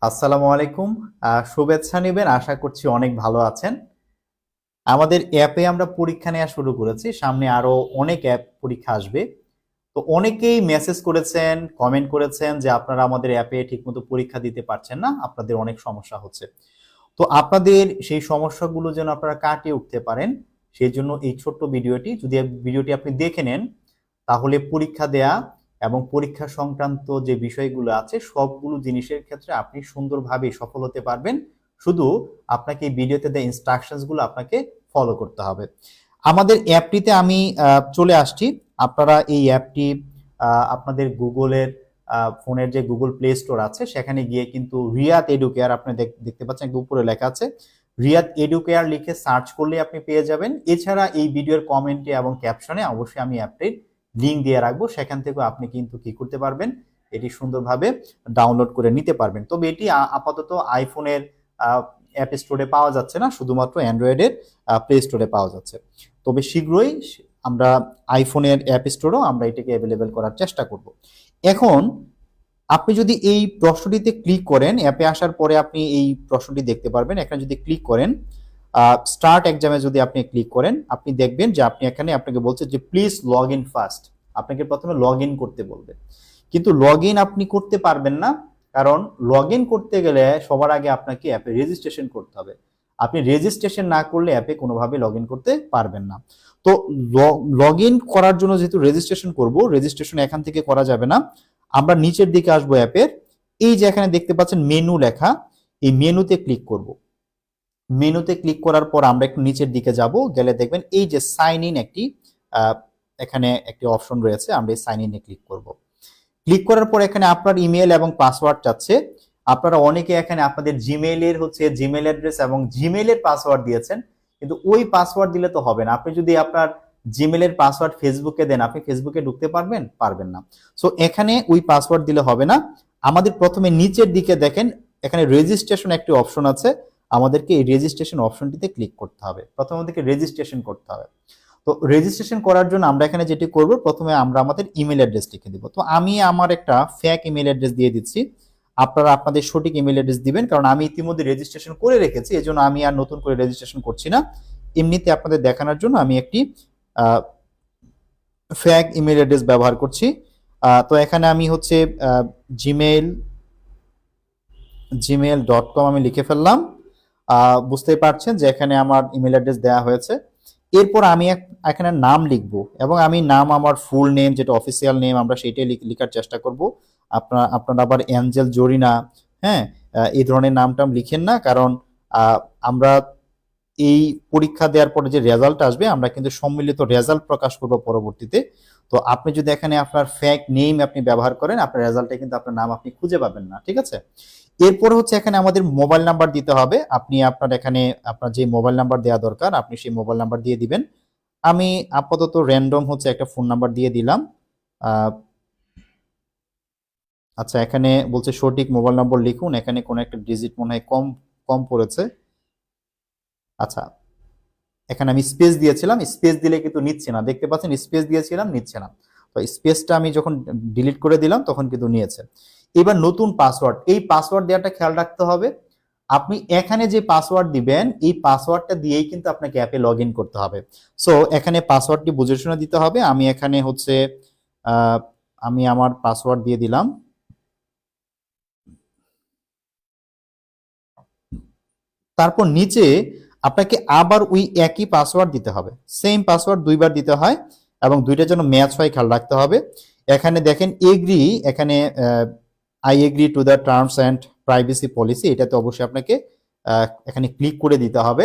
আসসালামু আলাইকুম। শুভেচ্ছা নেবেন, আশা করছি অনেক ভালো আছেন। আমাদের অ্যাপে আমরা পরীক্ষা নেওয়া শুরু করেছি, সামনে আরো অনেক অ্যাপ পরীক্ষা আসবে। তো অনেকেই মেসেজ করেছেন, কমেন্ট করেছেন যে আপনারা আমাদের অ্যাপে ঠিকমতো পরীক্ষা দিতে পারছেন না, আপনাদের অনেক সমস্যা হচ্ছে। তো আপনাদের সেই সমস্যাগুলো যেন আপনারা কাটিয়ে উঠতে পারেন, সেই জন্য এই ছোট্ট ভিডিওটি, যদি ভিডিওটি আপনি দেখে নেন তাহলে পরীক্ষা দেয়া এবং পরীক্ষা সংক্রান্ত যে বিষয়গুলো আছে সবগুলো জিনিসের ক্ষেত্রে আপনি সুন্দরভাবে সফল হতে পারবেন। শুধু আপনাকে এই ভিডিওতে দেওয়া ইনস্ট্রাকশনস গুলো আপনাকে ফলো করতে হবে। আমাদের অ্যাপটিতে আমি চলে আসছি। আপনারা এই অ্যাপটি আপনাদের গুগলের ফোনের যে গুগল প্লে স্টোর আছে সেখানে গিয়ে কিন্তু রিয়াদ এডুকেয়ার আপনি দেখতে পাচ্ছেন, একটু উপরে লেখা আছে রিয়াদ এডুকেয়ার, লিখে সার্চ করলে আপনি পেয়ে যাবেন। এছাড়া এই ভিডিওর কমেন্টে এবং ক্যাপশনে অবশ্যই আমি অ্যাপটির লিঙ্ক দিয়ে রাখবো, সেখান থেকে আপনি কিন্তু কি করতে পারবেন, এটি সুন্দরভাবে ডাউনলোড করে নিতে পারবেন। তবে এটি আপাতত আইফোনের অ্যাপ স্টোরে পাওয়া যাচ্ছে না, শুধুমাত্র অ্যান্ড্রয়েডের প্লে স্টোরে পাওয়া যাচ্ছে। তবে শীঘ্রই আমরা আইফোনের অ্যাপ স্টোরেও আমরা এটাকে অ্যাভেলেবেল করার চেষ্টা করব। এখন আপনি যদি এই প্রশ্নটিতে ক্লিক করেন, অ্যাপে আসার পরে আপনি এই প্রশ্নটি দেখতে পারবেন। এখানে যদি ক্লিক করেন, স্টার্ট এক্সামে যদি আপনি ক্লিক করেন, আপনি দেখবেন যে আপনি এখানে আপনাকে বলছে যে প্লিজ লগ ইন ফার্স্ট। আপনাকে প্রথমে লগ ইন করতে বলবে, কিন্তু লগ ইন আপনি করতে পারবেন না, কারণ লগ ইন করতে গেলে সবার আগে আপনাকে অ্যাপে রেজিস্ট্রেশন করতে হবে। আপনি রেজিস্ট্রেশন না করলে অ্যাপে কোনোভাবে লগ ইন করতে পারবেন না। তো লগ ইন করার জন্য যেহেতু রেজিস্ট্রেশন করব, রেজিস্ট্রেশন এখান থেকে করা যাবে না। আমরা নিচের দিকে আসবো অ্যাপের, এই যে এখানে দেখতে পাচ্ছেন মেনু লেখা, এই মেনুতে ক্লিক করব। মেনুতে ক্লিক করার পর আমরা একটু নিচের দিকে যাব, গেলে দেখবেন এই যে সাইন ইন একটি এখানে একটি অপশন রয়েছে, আমরা এই সাইন ইনে ক্লিক করব। ক্লিক করার পর এখানে আপনার ইমেল এবং পাসওয়ার্ড চাচ্ছে। আপনারা অনেকে এখানে আপনাদের জিমেইলের জিমেইল অ্যাড্রেস এবং জিমেইলের পাসওয়ার্ড দিয়েছেন, কিন্তু ওই পাসওয়ার্ড দিলে তো হবে না। আপনি যদি আপনার জিমেইলের পাসওয়ার্ড ফেসবুকে দেন, আপনি ফেসবুকে ঢুকতে পারবেন? পারবেন না। সো এখানে ওই পাসওয়ার্ড দিলে হবে না। আমাদের প্রথমে নিচের দিকে দেখেন এখানে রেজিস্ট্রেশন একটি অপশন আছে, আমাদেরকে এই রেজিস্ট্রেশন অপশনটিতে ক্লিক করতে হবে। প্রথমে আমাদেরকে রেজিস্ট্রেশন করতে হবে। তো রেজিস্ট্রেশন করার জন্য আমরা এখানে যেটি করব, প্রথমে আমরা আমাদের ইমেল অ্যাড্রেস লিখে দিব। তো আমি আমার একটা ফেক ইমেল অ্যাড্রেস দিয়ে দিচ্ছি। আপনারা আপনাদের সঠিক ইমেল অ্যাড্রেস দিবেন, কারণ আমি ইতিমধ্যে রেজিস্ট্রেশন করে রেখেছি, এজন্য আমি আর নতুন করে রেজিস্ট্রেশন করছি না। এমনিতে আপনাদের দেখানোর জন্য আমি একটি ফেক ইমেল অ্যাড্রেস ব্যবহার করছি। তো এখানে আমি হচ্ছে gmail.com আমি লিখে ফেললাম। বুঝতেই পারছেন যে এখানে আমার ইমেল অ্যাড্রেস দেওয়া হয়েছে। এরপর আমি এখানে নাম লিখবো, এবং আমি নাম আমার ফুল নেম, যেটা অফিসিয়াল নেম, আমরা সেইটাই লেখার চেষ্টা করব। আপনারা আবার অ্যাঞ্জেল জরিনা, হ্যাঁ, এই ধরনের নামটাম লিখেন না, কারণ আমরা এই পরীক্ষা দেওয়ার পরে যে রেজাল্ট আসবে, আমরা কিন্তু সম্মিলিত রেজাল্ট প্রকাশ করব পরবর্তীতে। তো আপনি যদি এখানে আপনার ফেক নেম আপনি ব্যবহার করেন, আপনার রেজাল্টে কিন্তু আপনার নাম আপনি খুঁজে পাবেন না, ঠিক আছে? এরপর হচ্ছে এখানে আমাদের মোবাইল নাম্বার দিতে হবে। আপনি আপনার এখানে আপনার যে মোবাইল নাম্বার দেওয়া দরকার, আপনি সেই মোবাইল নাম্বার দিয়ে দিবেন। আমি আপাতত র্যান্ডম হচ্ছে একটা ফোন নাম্বার দিয়ে দিলাম। আচ্ছা, এখানে বলছে সঠিক মোবাইল নম্বর লিখুন, এখানে কোনো একটা ডিজিট মনে হয় কম কম পড়েছে। আচ্ছা, এখানে আমি স্পেস দিয়েছিলাম, স্পেস দিলে কিন্তু নিচ্ছে না, দেখতে পাচ্ছেন স্পেস দিয়েছিলাম, নিচ্ছে না। তো স্পেসটা আমি যখন ডিলিট করে দিলাম তখন কিন্তু নিয়েছে। এবার নতুন পাসওয়ার্ড, এই পাসওয়ার্ড দেওয়াটা খেয়াল রাখতে হবে। আপনি এখানে যে পাসওয়ার্ড দিবেন, এই পাসওয়ার্ডটা দিয়েই কিন্তু আপনাকে অ্যাপে লগ ইন করতে হবে। সো এখানে পাসওয়ার্ডটি বুঝে শুনে দিতে হবে। আমি এখানে হচ্ছে আমি আমার পাসওয়ার্ড দিয়ে দিলাম। তারপর নিচে আপনাকে আবার ওই একই পাসওয়ার্ড দিতে হবে, সেম পাসওয়ার্ড দুইবার দিতে হয়, এবং দুইটার জন্য ম্যাচ হয় খেয়াল রাখতে হবে। এখানে দেখেন এগ্রি, এখানে I agree to the terms and privacy policy, এটাতে অবশ্যই আপনাকে এখানে ক্লিক করে দিতে হবে,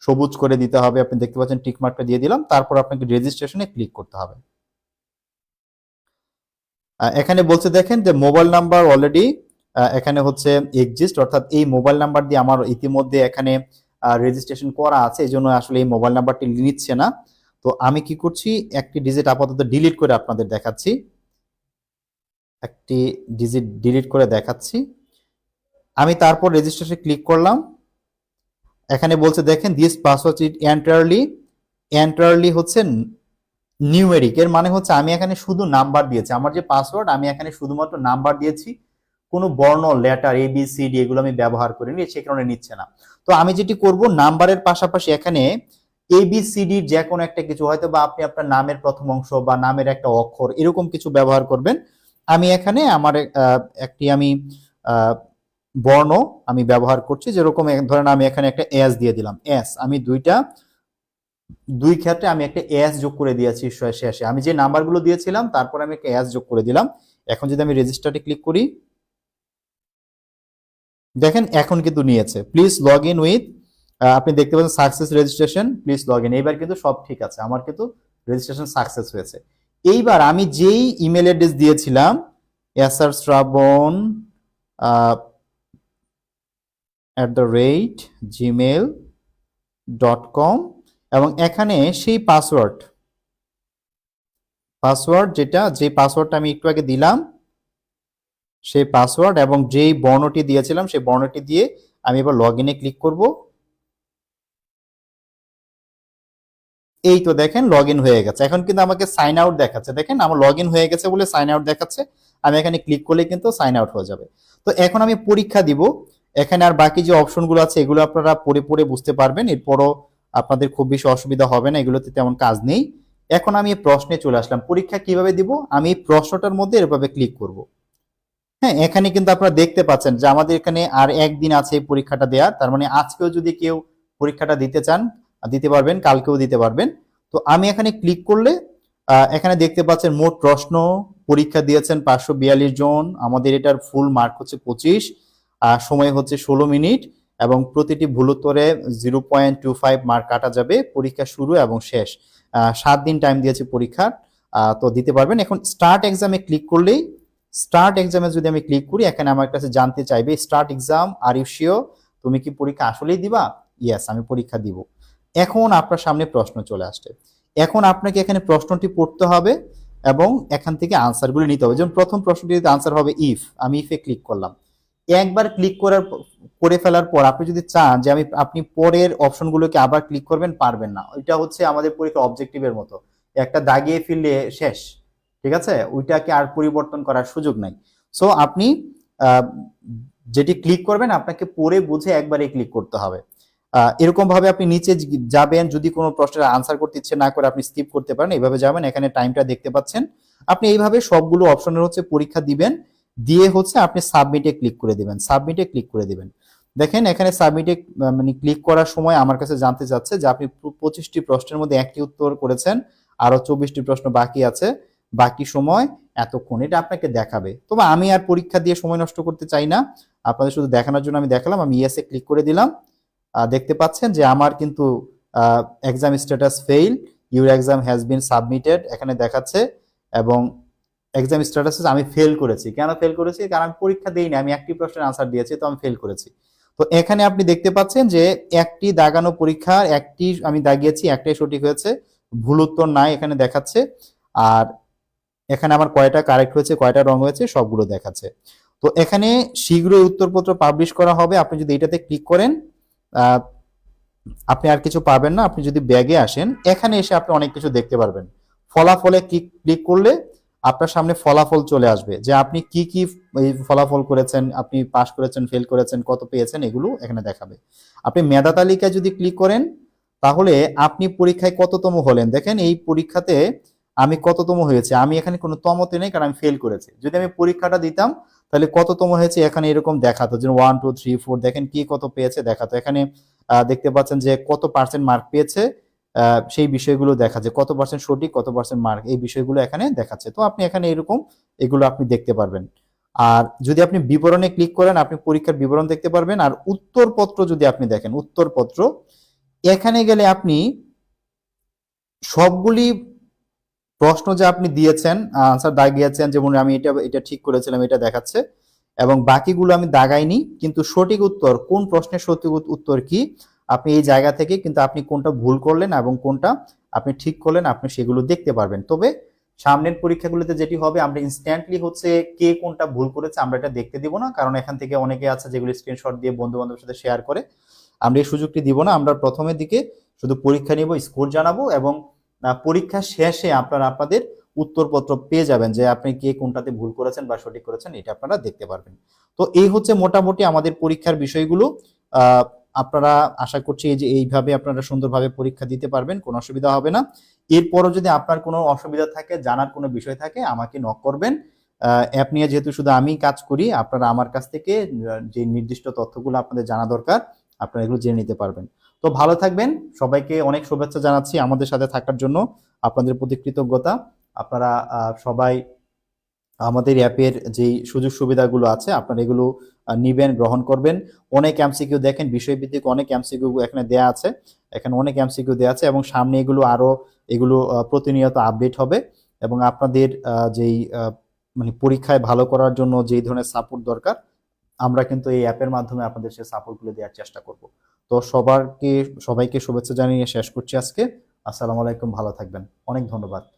সবুজ করে দিতে হবে। আপনি দেখতে পাচ্ছেন টিক মার্কটা দিয়ে দিলাম। তারপর আপনাকে রেজিস্ট্রেশনে ক্লিক করতে হবে। এখানে বলছে দেখেন যে মোবাইল নাম্বার অলরেডি এখানে হচ্ছে এক্সিস্ট, অর্থাৎ এই মোবাইল নাম্বার দিয়ে আমার ইতিমধ্যে এখানে রেজিস্ট্রেশন করা আছে, এই জন্য আসলে এই মোবাইল নাম্বারটি নিচ্ছে না। তো আমি কি করছি, একটি ডিজিট আপাতত ডিলিট করে আপনাদের দেখাচ্ছি, একটি ডিজিট ডিলিট করে দেখাচ্ছি। আমি তারপর রেজিস্ট্রেশনে ক্লিক করলাম। এখানে বলছে দেখেন দিস পাসওয়ার্ড ইজ এন্টারলি হচ্ছে নিউমেরিক, এর মানে হচ্ছে আমি এখানে শুধু নাম্বার দিয়েছি। আমার যে পাসওয়ার্ড, আমি এখানে শুধুমাত্র নাম্বার দিয়েছি, কোনো বর্ণ লেটার ABCD এগুলো আমি ব্যবহার করিনি, সে কারণে নিচ্ছে না। তো আমি যেটি করব, নাম্বারের পাশাপাশি এখানে ABCD যে কোনো একটা কিছু, হয়তো বা আপনি আপনার নামের প্রথম অংশ বা নামের একটা অক্ষর এরকম কিছু ব্যবহার করবেন। আমি এখানে আমার একটি আমি বর্ণ আমি ব্যবহার করছি, যেরকম ধরেন আমি এখানে একটা এস দিয়ে দিলাম, এস আমি দুই ক্ষেত্রে আমি একটা এস যোগ করে দিয়েছি শেষে, আমি যে নাম্বারগুলো দিয়েছিলাম তারপর আমি একটা এস যোগ করে দিলাম। এখন যদি আমি রেজিস্টারে ক্লিক করি, দেখেন এখন কিন্তু নিয়েছে। প্লিজ লগ ইন উইথ, আপনি দেখতে পাচ্ছেন success registration, please log in. এইবার কিন্তু সব ঠিক আছে, আমার কিন্তু রেজিস্ট্রেশন সাকসেস হয়েছে। এইবার আমি যেই ইমেল অ্যাড্রেস দিয়েছিলাম yasarshravan@gmail.com, এবং এখানে সেই পাসওয়ার্ড যে পাসওয়ার্ডটা আমি একটু আগে দিলাম, সেই পাসওয়ার্ড এবং যেই বর্ণটি দিয়েছিলাম সেই বর্ণটি দিয়ে আমি এবার লগ ইনে ক্লিক করব। এই তো দেখেন লগ ইন হয়ে গেছে। এখন কিন্তু আমাকে সাইন আউট দেখাচ্ছে, দেখেন আমার লগ ইন হয়ে গেছে বলে সাইন আউট দেখাচ্ছে। আমি এখানে ক্লিক করলে কিন্তু সাইন আউট হয়ে যাবে। তো এখন আমি পরীক্ষা দিব। এখানে আর বাকি যে অপশনগুলো আছে এগুলো আপনারা পড়ে পড়ে বুঝতে পারবেন, এরপরও আপনাদের খুব বেশি অসুবিধা হবে না, এগুলোতে তেমন কাজ নেই। এখন আমি এই প্রশ্নে চলে আসলাম, পরীক্ষা কিভাবে দিব। আমি এই প্রশ্নটার মধ্যে এভাবে ক্লিক করব। হ্যাঁ, এখানে কিন্তু আপনারা দেখতে পাচ্ছেন যে আমাদের এখানে আর একদিন আছে এই পরীক্ষাটা দেওয়ার। তার মানে আজকেও যদি কেউ পরীক্ষাটা দিতে চান দিতে পারবেন, কালকেও দিতে পারবেন। তো আমি এখানে ক্লিক করলে এখানে দেখতে পাচ্ছেন মোট প্রশ্ন পরীক্ষা দিয়েছেন 542 জন। আমাদের এটার ফুল মার্ক হচ্ছে 25, সময় হচ্ছে 16 মিনিট, এবং প্রতিটি ভুল উত্তরে 0.25 মার্ক কাটা যাবে। পরীক্ষা শুরু এবং শেষ 7 দিন টাইম দিয়েছে পরীক্ষার, তো দিতে পারবেন। এখন স্টার্ট এক্সামে ক্লিক করলেই, স্টার্ট এক্সামে যদি আমি ক্লিক করি, এখানে আমার কাছে জানতে চাইবে start exam are you sure, তুমি কি পরীক্ষা আসলেই দিবা? ইয়েস, আমি পরীক্ষা দিব। এখন আপনার সামনে প্রশ্ন চলে আসছে। এখন আপনাকে এখানে প্রশ্নটি পড়তে হবে এবং এখান থেকে আনসারগুলো নিতে হবে। যেমন প্রথম প্রশ্নটিতে আনসার হবে ইফ, আমি ইফে ক্লিক করলাম। একবার ক্লিক করে ফেলার পর আপনি যদি চান যে আপনি পরের অপশনগুলোকে আবার ক্লিক করবেন, পারবেন না। ওইটা হচ্ছে আমাদের পরীক্ষা অবজেক্টিভের মতো, একটা দাগিয়ে ফেললে শেষ, ঠিক আছে, ওইটাকে আর পরিবর্তন করার সুযোগ নাই। সো আপনি যেটি ক্লিক করবেন আপনাকে পড়ে বুঝে একবারে ক্লিক করতে হবে। এরকম ভাবে আপনি নিচে যাবেন, যদি কোনো প্রশ্নের আনসার করতে ইচ্ছে না করে আপনি স্কিপ করতে পারেন, এইভাবে যাবেন। এখানে টাইমটা দেখতে পাচ্ছেন। আপনি এইভাবে সবগুলো অপশনের হচ্ছে পরীক্ষা দিবেন, দিয়ে হচ্ছে আপনি সাবমিটে ক্লিক করে দিবেন, সাবমিটে ক্লিক করে দিবেন। দেখেন এখানে সাবমিটে মানে ক্লিক করার সময় আমার কাছে জানতে চাচ্ছে যে আপনি 25টি প্রশ্নের মধ্যে একটি উত্তর করেছেন, আরো 24টি প্রশ্ন বাকি আছে, বাকি সময় এতক্ষণ, এটা আপনাকে দেখাবে। তবে আমি আর পরীক্ষা দিয়ে সময় নষ্ট করতে চাই না, আপনাদের শুধু দেখানোর জন্য আমি দেখালাম। আমি ইয়েসে ক্লিক করে দিলাম। দেখতে পাচ্ছেন যে আমার কিন্তু exam status fail, your exam has been submitted এখানে দেখাচ্ছে, এবং এক্সাম স্ট্যাটাস আমি ফেল করেছি। কেন ফেল করেছি? কারণ আমি পরীক্ষা দেইনি, আমি একটি প্রশ্নের আনসার দিয়েছি, তো আমি ফেল করেছি। তো এখানে আপনি দেখতে পাচ্ছেন যে একটি দাগানো পরীক্ষার একটি আমি দাগিয়েছি, একটাই সঠিক হয়েছে, ভুল উত্তর নাই এখানে দেখাচ্ছে। আর এখানে আমার কয়টা কারেক্ট হয়েছে, কয়টা রং হয়েছে, সবগুলো দেখাচ্ছে। তো এখানে শীঘ্রই উত্তরপত্র পাবলিশ করা হবে। আপনি যদি এটাতে ক্লিক করেন আপনি আর কিছু পাবেন না। আপনি যদি ব্যাগে আসেন, এখানে এসে আপনি অনেক কিছু দেখতে পারবেন। ফলাফলে ক্লিক করলে আপনার সামনে ফলাফল চলে আসবে, যে আপনি কি কি এই ফলাফল করেছেন, আপনি পাস করেছেন, ফেল করেছেন, কত পেয়েছেন, এগুলো এখানে দেখাবে। আপনি মেধা তালিকায় যদি ক্লিক করেন তাহলে আপনি পরীক্ষায় কততম হলেন, দেখেন এই পরীক্ষাতে আমি কততম হয়েছে। আমি এখানে কোনো তমতে নেই, কারণ আমি ফেল করেছি। যদি আমি পরীক্ষাটা দিতাম তাহলে কততম হয়েছে এখানে এরকম দেখাতো, যে 1 2 3 4 দেখেন কি কত পেয়েছে দেখাতো। এখানে দেখতে পাচ্ছেন যে কত পার্সেন্ট মার্ক পেয়েছে, সেই বিষয়গুলো দেখাচ্ছে, কত পার্সেন্ট সঠিক, কত পার্সেন্ট মার্ক, এই বিষয়গুলো এখানে দেখাচ্ছে। তো আপনি এখানে এরকম এগুলো আপনি দেখতে পারবেন। আর যদি আপনি বিবরণে ক্লিক করেন আপনি পরীক্ষার বিবরণ দেখতে পারবেন। আর উত্তরপত্র যদি আপনি দেখেন, উত্তরপত্র এখানে গেলে আপনি সবগুলি প্রশ্ন যে আপনি দিয়েছেন, আনসার দাগিয়েছেন, যেমন আমি এটা ঠিক করেছিলাম এটা দেখাচ্ছে, এবং বাকিগুলো আমি দাগাইনি, কিন্তু সঠিক উত্তর কোন প্রশ্নের সঠিক উত্তর কি আপনি এই জায়গা থেকে কিন্তু আপনি কোনটা ভুল করলেন এবং কোনটা আপনি ঠিক করলেন আপনি সেগুলো দেখতে পারবেন। তবে সামনের পরীক্ষাগুলোতে যেটি হবে, আমরা ইনস্ট্যান্টলি হচ্ছে কে কোনটা ভুল করেছে আমরা এটা দেখতে দিব না, কারণ এখান থেকে অনেকে আছে যেগুলো স্ক্রিনশট দিয়ে বন্ধু বান্ধবের সাথে শেয়ার করে। আমরা এই সুযোগটি দিব না। আমরা প্রথমের দিকে শুধু পরীক্ষা নিব, স্কোর জানাবো, এবং পরীক্ষা শেষে আপনারা আপনাদের উত্তরপত্র পেয়ে যাবেন যে আপনি কে কোনটাতে ভুল করেছেন বা সঠিক করেছেন, এটা আপনারা দেখতে পারবেন। তো এই হচ্ছে মোটামুটি আমাদের পরীক্ষার বিষয়গুলো। আহ, আপনারা আশা করছি এই যে এইভাবে আপনারা সুন্দরভাবে পরীক্ষা দিতে পারবেন, কোনো অসুবিধা হবে না। এরপরও যদি আপনার কোনো অসুবিধা থাকে, জানার কোনো বিষয় থাকে, আমাকে নক করবেন। অ্যাপ নিয়ে যেহেতু শুধু আমি কাজ করি, আপনারা আমার কাছ থেকে যে নির্দিষ্ট তথ্যগুলো আপনাদের জানা দরকার, আপনারা এগুলো জেনে নিতে পারবেন। তো ভালো থাকবেন, সবাইকে অনেক শুভেচ্ছা জানাচ্ছি আমাদের সাথে থাকার জন্য, আপনাদের প্রতি কৃতজ্ঞতা। আপনারা সবাই আমাদের অ্যাপের যেই সুযোগ সুবিধাগুলো আছে আপনারা এগুলো নিবেন, গ্রহণ করবেন। অনেক এমসিকিউ দেখেন, বিষয়ভিত্তিক অনেক এমসিকিউ এখানে দেয়া আছে, এখানে অনেক এমসিকিউ দেয়া আছে, এবং সামনে এগুলো আরো এগুলো প্রতিনিয়ত আপডেট হবে। এবং আপনাদের যেই মানে পরীক্ষায় ভালো করার জন্য যেই ধরনের সাপোর্ট দরকার, আমরা কিন্তু এই অ্যাপের মাধ্যমে আপনাদের সেই সাপোর্টগুলো দেওয়ার চেষ্টা করব। তো সবাইকে শুভেচ্ছা জানিয়ে শেষ করছি আজকে। আসসালামু আলাইকুম, ভালো থাকবেন, অনেক ধন্যবাদ।